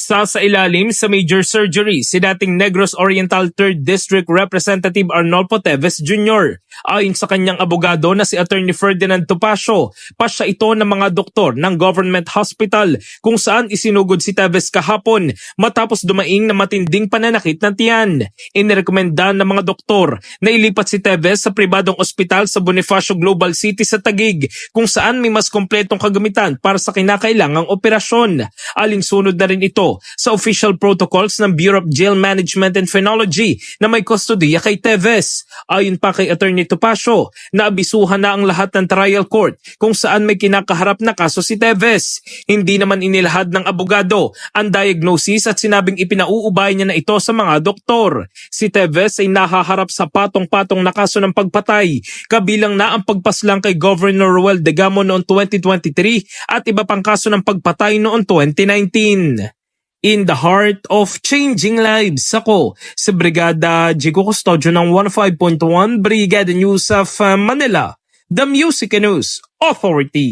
Sa ilalim sa major surgery si dating Negros Oriental 3rd District Representative Arnolfo Teves Jr. Ayon sa kanyang abogado na si Attorney Ferdinand Topacio, pasya ito ng mga doktor ng government hospital kung saan isinugod si Teves kahapon matapos dumaing na matinding pananakit ng tiyan. Inirekomenda ng mga doktor na ilipat si Teves sa pribadong ospital sa Bonifacio Global City sa Taguig kung saan may mas kompletong kagamitan para sa kinakailangang operasyon. Alinsunod na rin ito sa official protocols ng Bureau of Jail Management and Phenology na may kustodiya kay Teves. Ayon pa kay Attorney Topacio, naabisuhan na ang lahat ng trial court kung saan may kinakaharap na kaso si Teves. Hindi naman inilahad ng abogado ang diagnosis at sinabing ipinauubay niya na ito sa mga doktor. Si Teves ay nahaharap sa patong-patong na kaso ng pagpatay, kabilang na ang pagpaslang kay Governor Roel Degamo noong 2023 at iba pang kaso ng pagpatay noong 2019. In the heart of changing lives, ako si Brigada Jigo Custodio ng 105.1 Brigada News of Manila, the Music News Authority.